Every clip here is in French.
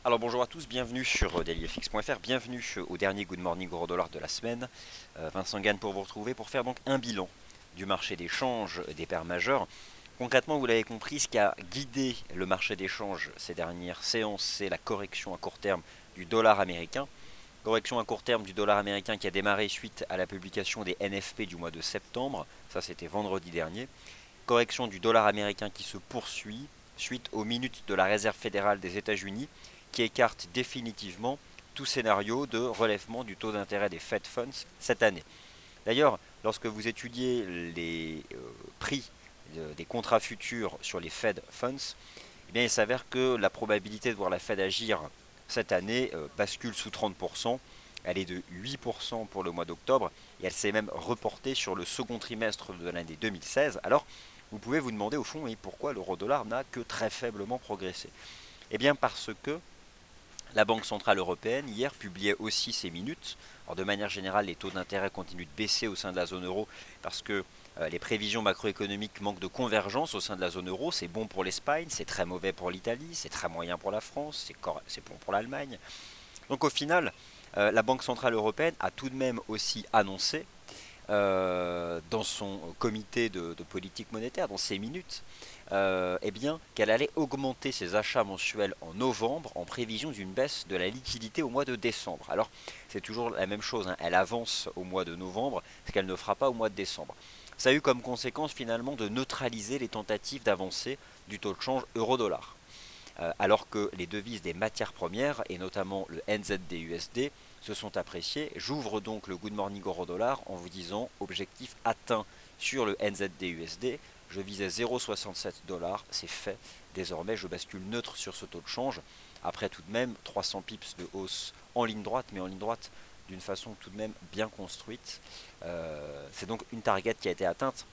Alors bonjour à tous, bienvenue sur dailyfx.fr, bienvenue au dernier Good Morning Euro Dollar de la semaine. Vincent Gann pour vous retrouver pour faire donc un bilan du marché des changes des paires majeures. Concrètement, vous l'avez compris, ce qui a guidé le marché des changes ces dernières séances, c'est la correction à court terme du dollar américain. Correction à court terme du dollar américain qui a démarré suite à la publication des NFP du mois de septembre, ça c'était vendredi dernier. Correction du dollar américain qui se poursuit suite aux minutes de la Réserve fédérale des États-Unis qui écarte définitivement tout scénario de relèvement du taux d'intérêt des Fed Funds cette année. D'ailleurs, lorsque vous étudiez les prix des contrats futurs sur les Fed Funds, eh bien, il s'avère que la probabilité de voir la Fed agir cette année bascule sous 30%. Elle est de 8% pour le mois d'octobre et elle s'est même reportée sur le second trimestre de l'année 2016. Alors, vous pouvez vous demander au fond pourquoi l'euro-dollar n'a que très faiblement progressé. Eh bien parce que la Banque Centrale Européenne hier publiait aussi ses minutes. Alors de manière générale, les taux d'intérêt continuent de baisser au sein de la zone euro parce que les prévisions macroéconomiques manquent de convergence au sein de la zone euro. C'est bon pour l'Espagne, c'est très mauvais pour l'Italie, c'est très moyen pour la France, c'est bon pour l'Allemagne. Donc au final, la Banque Centrale Européenne a tout de même aussi annoncé dans son comité de politique monétaire, dans ses minutes, eh bien, qu'elle allait augmenter ses achats mensuels en novembre en prévision d'une baisse de la liquidité au mois de décembre. Alors, c'est toujours la même chose, hein, elle avance au mois de novembre, ce qu'elle ne fera pas au mois de décembre. Ça a eu comme conséquence finalement de neutraliser les tentatives d'avancée du taux de change euro-dollar. Alors que les devises des matières premières, et notamment le NZD-USD, se sont appréciées. J'ouvre donc le Good Morning Euro Dollar en vous disant objectif atteint sur le NZD-USD. Je visais 0,67 $, c'est fait. Désormais, je bascule neutre sur ce taux de change. Après tout de même 300 pips de hausse en ligne droite, mais en ligne droite d'une façon tout de même bien construite. C'est donc une target qui a été atteinte.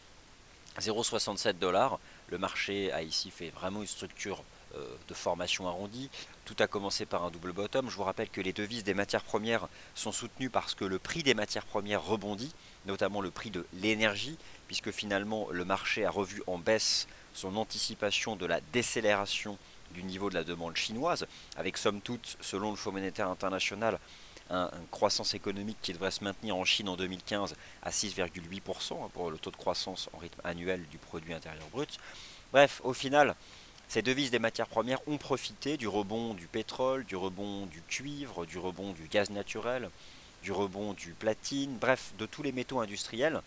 0,67 $. Le marché a ici fait vraiment une structure de formation arrondie. Tout a commencé par un double bottom. Je vous rappelle que les devises des matières premières sont soutenues parce que le prix des matières premières rebondit, notamment le prix de l'énergie, puisque finalement le marché a revu en baisse son anticipation de la décélération du niveau de la demande chinoise, avec somme toute, selon le Fonds monétaire international, une croissance économique qui devrait se maintenir en Chine en 2015 à 6,8% pour le taux de croissance en rythme annuel du produit intérieur brut. Bref, au final, ces devises des matières premières ont profité du rebond du pétrole, du rebond du cuivre, du rebond du gaz naturel, du rebond du platine, bref, de tous les métaux industriels.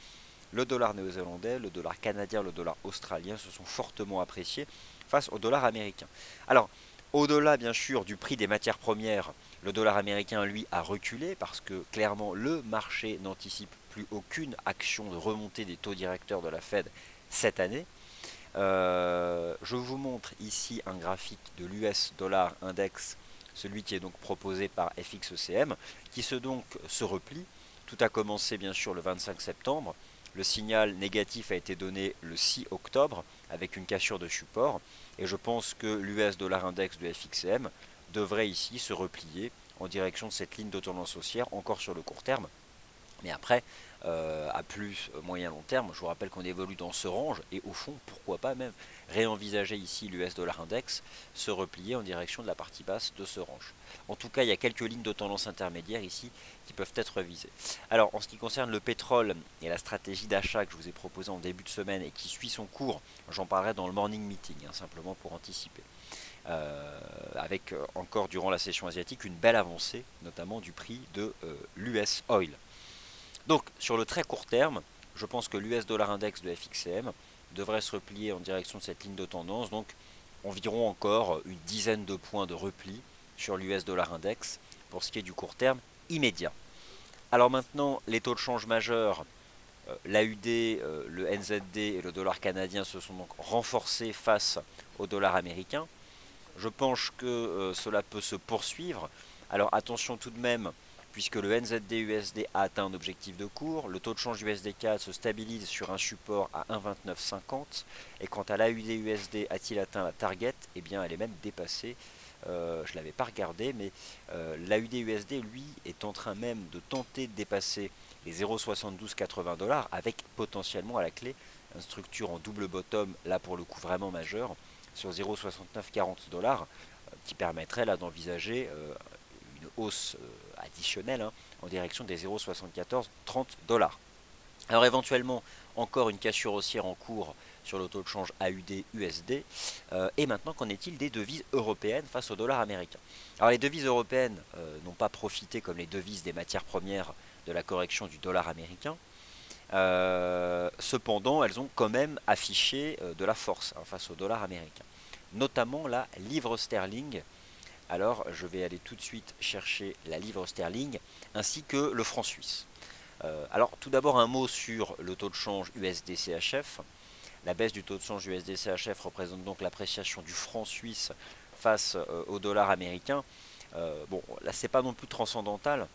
Le dollar néo-zélandais, le dollar canadien, le dollar australien se sont fortement appréciés face au dollar américain. Alors, au-delà bien sûr du prix des matières premières, le dollar américain lui a reculé parce que clairement le marché n'anticipe plus aucune action de remontée des taux directeurs de la Fed cette année. Je vous montre ici un graphique de l'US Dollar Index, celui qui est donc proposé par FXECM, qui se replie. Tout a commencé bien sûr le 25 septembre. Le signal négatif a été donné le 6 octobre avec une cassure de support. Et je pense que l'US Dollar Index de FXM devrait ici se replier en direction de cette ligne de tendance haussière encore sur le court terme. Mais après, à plus moyen long terme, je vous rappelle qu'on évolue dans ce range et au fond, pourquoi pas même réenvisager ici l'US Dollar Index se replier en direction de la partie basse de ce range. En tout cas, il y a quelques lignes de tendance intermédiaire ici qui peuvent être visées. Alors, en ce qui concerne le pétrole et la stratégie d'achat que je vous ai proposée en début de semaine et qui suit son cours, j'en parlerai dans le morning meeting, simplement pour anticiper. Avec encore durant la session asiatique une belle avancée, notamment du prix de l'US Oil. Donc, sur le très court terme, je pense que l'US Dollar Index de FXCM devrait se replier en direction de cette ligne de tendance, donc environ encore une dizaine de points de repli sur l'US Dollar Index pour ce qui est du court terme immédiat. Alors maintenant, les taux de change majeurs, l'AUD, le NZD et le dollar canadien se sont donc renforcés face au dollar américain. Je pense que cela peut se poursuivre. Alors attention tout de même, puisque le NZD-USD a atteint un objectif de cours, le taux de change USD-CAD se stabilise sur un support à 1,2950, et quant à l'AUD-USD a-t-il atteint la target? Eh bien elle est même dépassée, je ne l'avais pas regardé, mais l'AUD-USD lui est en train même de tenter de dépasser les 0,7280 $, avec potentiellement à la clé une structure en double bottom, là pour le coup vraiment majeur, sur 0,6940 $. qui permettrait là d'envisager une hausse additionnelle en direction des 0,7430 $. Alors éventuellement, encore une cassure haussière en cours sur le taux de change AUD-USD. Et maintenant, qu'en est-il des devises européennes face au dollar américain? Alors les devises européennes n'ont pas profité comme les devises des matières premières de la correction du dollar américain. Cependant, elles ont quand même affiché de la force face au dollar américain. Notamment la livre sterling. Alors je vais aller tout de suite chercher la livre sterling ainsi que le franc suisse. Alors tout d'abord un mot sur le taux de change USD-CHF. La baisse du taux de change USD-CHF représente donc l'appréciation du franc suisse face au dollar américain. Bon, là c'est pas non plus transcendantal,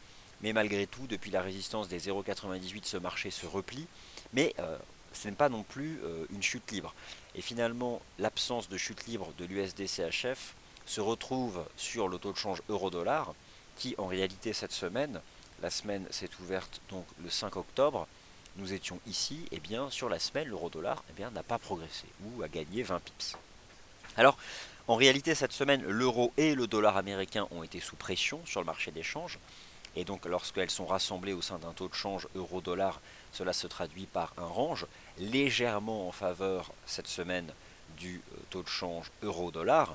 mais malgré tout, depuis la résistance des 0,98, ce marché se replie. Mais ce n'est pas non plus une chute libre. Et finalement, l'absence de chute libre de l'USD-CHF se retrouve sur le taux de change euro-dollar, qui en réalité cette semaine, la semaine s'est ouverte donc le 5 octobre, nous étions ici, et bien sur la semaine, l'euro-dollar n'a pas progressé, ou a gagné 20 pips. Alors, en réalité, cette semaine, l'euro et le dollar américain ont été sous pression sur le marché des changes, et donc lorsqu'elles sont rassemblées au sein d'un taux de change euro-dollar, cela se traduit par un range légèrement en faveur cette semaine du taux de change euro-dollar.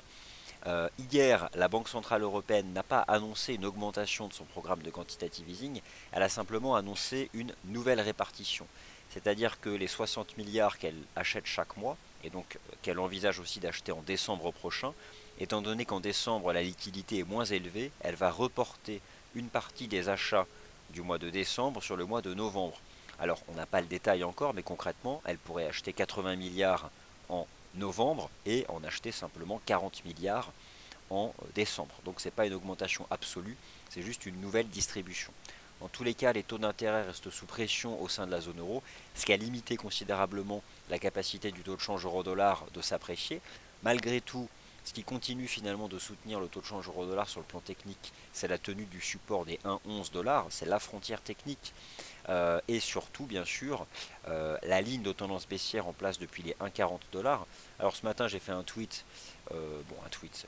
Hier, la Banque Centrale Européenne n'a pas annoncé une augmentation de son programme de quantitative easing, elle a simplement annoncé une nouvelle répartition. C'est-à-dire que les 60 milliards qu'elle achète chaque mois, et donc qu'elle envisage aussi d'acheter en décembre prochain, étant donné qu'en décembre la liquidité est moins élevée, elle va reporter une partie des achats du mois de décembre sur le mois de novembre. Alors on n'a pas le détail encore, mais concrètement, elle pourrait acheter 80 milliards en novembre et en acheter simplement 40 milliards en décembre. Donc ce n'est pas une augmentation absolue, c'est juste une nouvelle distribution. Dans tous les cas, les taux d'intérêt restent sous pression au sein de la zone euro, ce qui a limité considérablement la capacité du taux de change euro-dollar de s'apprécier. Malgré tout, ce qui continue finalement de soutenir le taux de change euro-dollar sur le plan technique, c'est la tenue du support des 1,11 $, c'est la frontière technique. Et surtout, bien sûr, la ligne de tendance baissière en place depuis les 1,40 $. Alors ce matin, j'ai fait un tweet,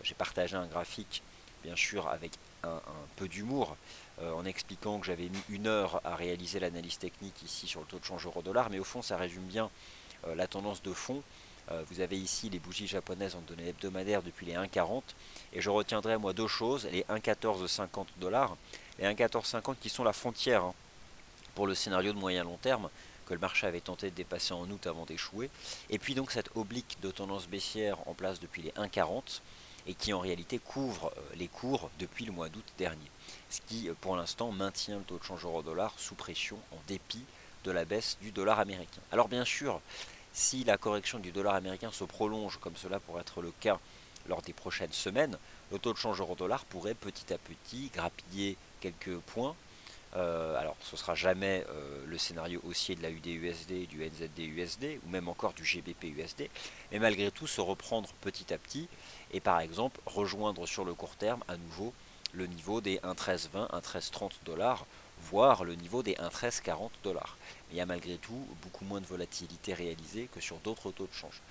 j'ai partagé un graphique, bien sûr, avec un peu d'humour, en expliquant que j'avais mis 1 heure à réaliser l'analyse technique ici sur le taux de change euro-dollar, mais au fond, ça résume bien la tendance de fond. Vous avez ici les bougies japonaises en données hebdomadaires depuis les 1,40, et je retiendrai moi deux choses, les 1,1450 $, les 1,1450 qui sont la frontière pour le scénario de moyen long terme que le marché avait tenté de dépasser en août avant d'échouer, et puis donc cette oblique de tendance baissière en place depuis les 1,40 et qui en réalité couvre les cours depuis le mois d'août dernier, ce qui pour l'instant maintient le taux de change euro-dollar sous pression en dépit de la baisse du dollar américain. Alors bien sûr, si la correction du dollar américain se prolonge comme cela pourrait être le cas lors des prochaines semaines, le taux de change euro-dollar pourrait petit à petit grappiller quelques points. Alors ce ne sera jamais le scénario haussier de la UD-USD, du NZD-USD ou même encore du GBP-USD, mais malgré tout se reprendre petit à petit et par exemple rejoindre sur le court terme à nouveau le niveau des 1,1320, 1,1330 $, voire le niveau des 1,1340 $. Mais il y a malgré tout beaucoup moins de volatilité réalisée que sur d'autres taux de change.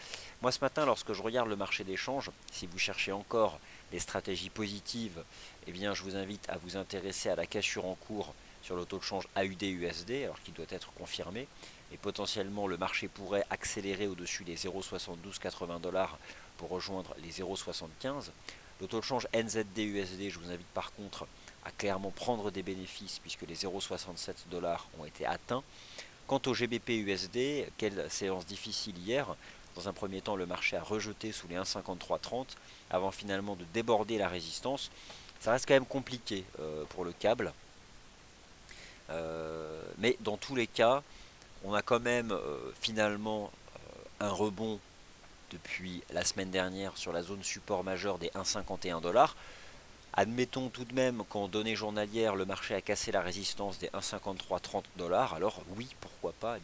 Moi ce matin, lorsque je regarde le marché des changes, si vous cherchez encore des stratégies positives, eh bien je vous invite à vous intéresser à la cassure en cours sur le taux de change AUD-USD, alors qu'il doit être confirmé, et potentiellement le marché pourrait accélérer au-dessus des 0,7280 $ pour rejoindre les 0,75. Le taux de change NZD-USD, je vous invite par contre à clairement prendre des bénéfices puisque les 0,67 $ ont été atteints. Quant au GBP-USD, quelle séance difficile hier. Dans un premier temps, le marché a rejeté sous les 1,5330 avant finalement de déborder la résistance. Ça reste quand même compliqué pour le câble. Mais dans tous les cas, on a quand même finalement un rebond depuis la semaine dernière sur la zone support majeure des 1,51 $. Admettons tout de même qu'en données journalières, le marché a cassé la résistance des 1,5330 $. Alors oui, pourquoi pas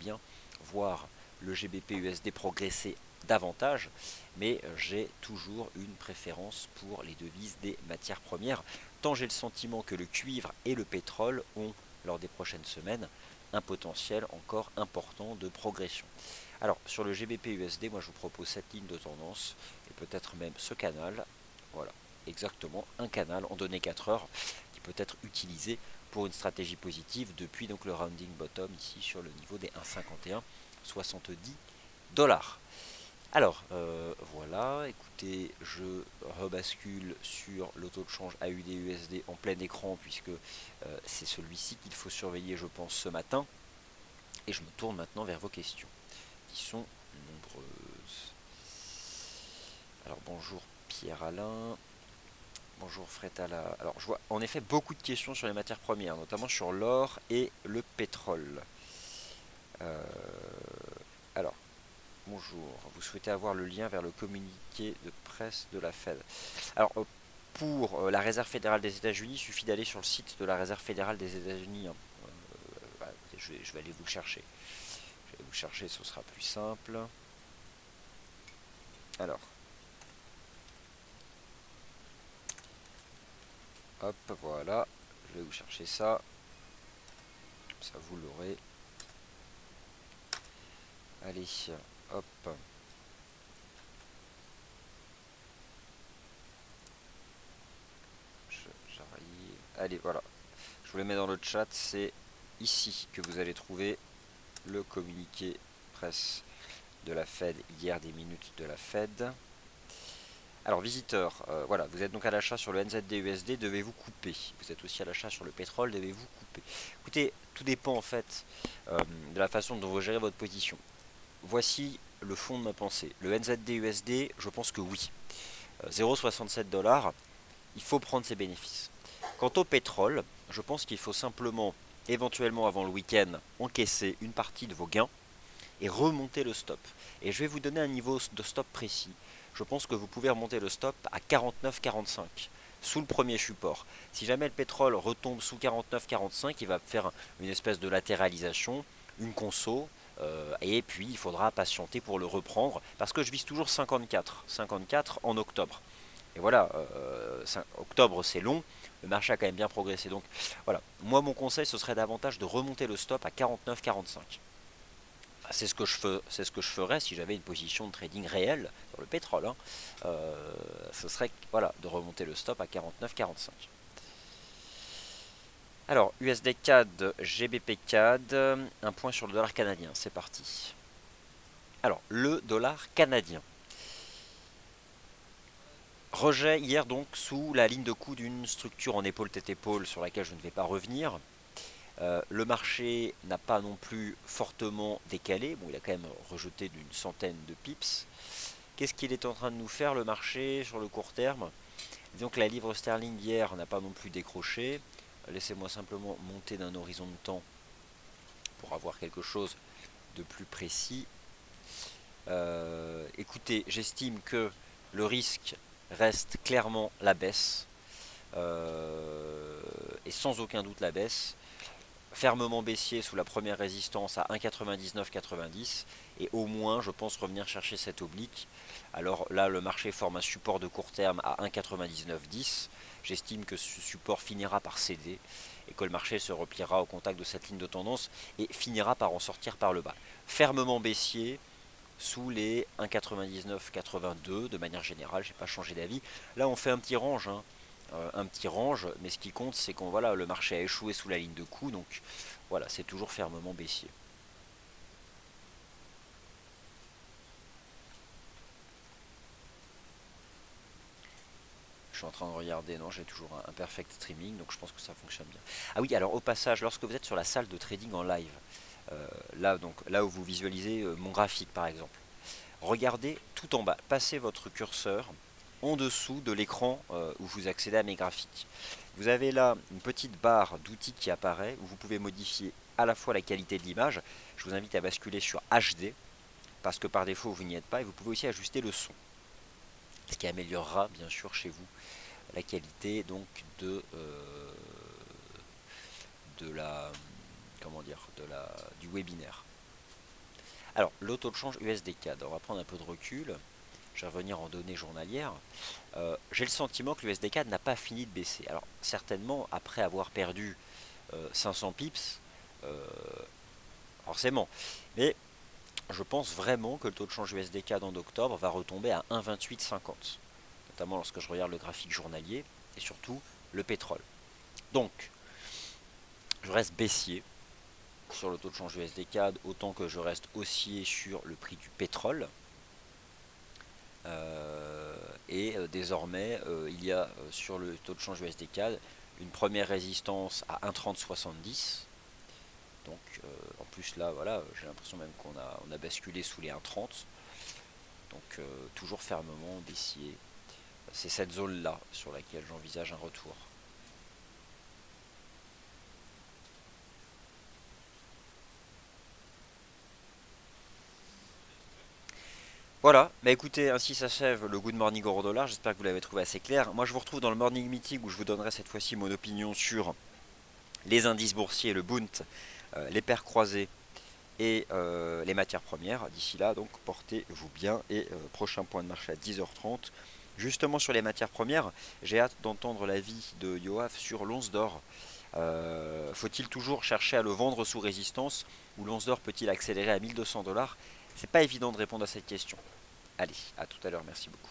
voir le GBP-USD progresser davantage, mais j'ai toujours une préférence pour les devises des matières premières, tant j'ai le sentiment que le cuivre et le pétrole ont, lors des prochaines semaines, un potentiel encore important de progression. Alors sur le GBP-USD, moi je vous propose cette ligne de tendance, et peut-être même ce canal, voilà. exactement un canal en données 4 heures qui peut être utilisé pour une stratégie positive depuis donc le rounding bottom ici sur le niveau des 1,5170 $. Alors, voilà, écoutez, je rebascule sur le taux de change AUD-USD en plein écran, puisque c'est celui-ci qu'il faut surveiller, je pense, ce matin. Et je me tourne maintenant vers vos questions, qui sont nombreuses. Alors, bonjour Pierre-Alain, bonjour Frétala. Alors, je vois en effet beaucoup de questions sur les matières premières, notamment sur l'or et le pétrole. Alors, bonjour, vous souhaitez avoir le lien vers le communiqué de presse de la Fed. Alors, pour la Réserve fédérale des États-Unis, il suffit d'aller sur le site de la Réserve fédérale des États-Unis. Hein. Voilà, je vais aller vous le chercher. Je vais vous chercher, ce sera plus simple. Alors, hop, voilà. Je vais vous chercher ça. Ça, vous l'aurez. Allez, hop. J'arrive. Allez, voilà. Je vous le mets dans le chat. C'est ici que vous allez trouver le communiqué presse de la Fed hier, des minutes de la Fed. Alors visiteur, voilà, vous êtes donc à l'achat sur le NZD-USD, devez-vous couper? Vous êtes aussi à l'achat sur le pétrole, devez-vous couper? Écoutez, tout dépend en fait de la façon dont vous gérez votre position. Voici le fond de ma pensée. Le NZD-USD, je pense que oui. 0,67 $, il faut prendre ses bénéfices. Quant au pétrole, je pense qu'il faut simplement, éventuellement avant le week-end, encaisser une partie de vos gains et remonter le stop. Et je vais vous donner un niveau de stop précis. Je pense que vous pouvez remonter le stop à 49,45 sous le premier support. Si jamais le pétrole retombe sous 49,45, il va faire une espèce de latéralisation, une conso, et puis il faudra patienter pour le reprendre parce que je vise toujours 54 en octobre. Et voilà, octobre c'est long, le marché a quand même bien progressé. Donc voilà, moi mon conseil ce serait davantage de remonter le stop à 49,45. C'est ce que je ferais si j'avais une position de trading réelle sur le pétrole. Hein. Ce serait voilà, de remonter le stop à 49,45. Alors, USD CAD, GBP CAD, un point sur le dollar canadien, c'est parti. Alors, le dollar canadien. Rejet hier donc sous la ligne de coup d'une structure en épaule-tête-épaule sur laquelle je ne vais pas revenir. Le marché n'a pas non plus fortement décalé. Bon, il a quand même rejeté d'une centaine de pips. Qu'est-ce qu'il est en train de nous faire le marché sur le court terme? Disons que la livre sterling hier n'a pas non plus décroché. Laissez-moi simplement monter d'un horizon de temps pour avoir quelque chose de plus précis. Écoutez, j'estime que le risque reste clairement la baisse. Et sans aucun doute la baisse. Fermement baissier sous la première résistance à 1,9990 et au moins je pense revenir chercher cette oblique. Alors là le marché forme un support de court terme à 1,9910. J'estime que ce support finira par céder et que le marché se repliera au contact de cette ligne de tendance et finira par en sortir par le bas. Fermement baissier sous les 1,9982 de manière générale, j'ai pas changé d'avis. Là on fait un petit range, hein. Un petit range, mais ce qui compte c'est qu'on voilà, le marché a échoué sous la ligne de coup, donc voilà, c'est toujours fermement baissier. Je suis en train de regarder, non, j'ai toujours un perfect streaming, donc je pense que ça fonctionne bien. Ah oui, alors au passage, lorsque vous êtes sur la salle de trading en live, là où vous visualisez mon graphique par exemple, regardez tout en bas, passez votre curseur en dessous de l'écran où vous accédez à mes graphiques. Vous avez là une petite barre d'outils qui apparaît où vous pouvez modifier à la fois la qualité de l'image. Je vous invite à basculer sur HD parce que par défaut vous n'y êtes pas, et vous pouvez aussi ajuster le son, ce qui améliorera bien sûr chez vous la qualité donc de la comment dire du webinaire. Alors le taux de change USD CAD, on va prendre un peu de recul. Je vais revenir en données journalières. J'ai le sentiment que l'USD CAD n'a pas fini de baisser. Alors certainement après avoir perdu 500 pips, forcément. Mais je pense vraiment que le taux de change USD CAD en octobre va retomber à 1,2850. notamment lorsque je regarde le graphique journalier, et surtout le pétrole. Donc, je reste baissier sur le taux de change USD CAD, autant que je reste haussier sur le prix du pétrole. Désormais, il y a sur le taux de change USD CAD une première résistance à 1,3070. Donc en plus là, voilà, j'ai l'impression même qu'on a basculé sous les 1,30. Donc toujours fermement baissier. C'est cette zone-là sur laquelle j'envisage un retour. Voilà, bah écoutez, ainsi s'achève le Good Morning Euro Dollar, j'espère que vous l'avez trouvé assez clair. Moi je vous retrouve dans le Morning Meeting où je vous donnerai cette fois-ci mon opinion sur les indices boursiers, le Bund, les paires croisées et les matières premières. D'ici là, donc portez-vous bien et prochain point de marché à 10h30. Justement sur les matières premières, j'ai hâte d'entendre l'avis de Yoav sur l'once d'or. Faut-il toujours chercher à le vendre sous résistance ou l'once d'or peut-il accélérer à 1200 $? C'est pas évident de répondre à cette question. Allez, à tout à l'heure, merci beaucoup.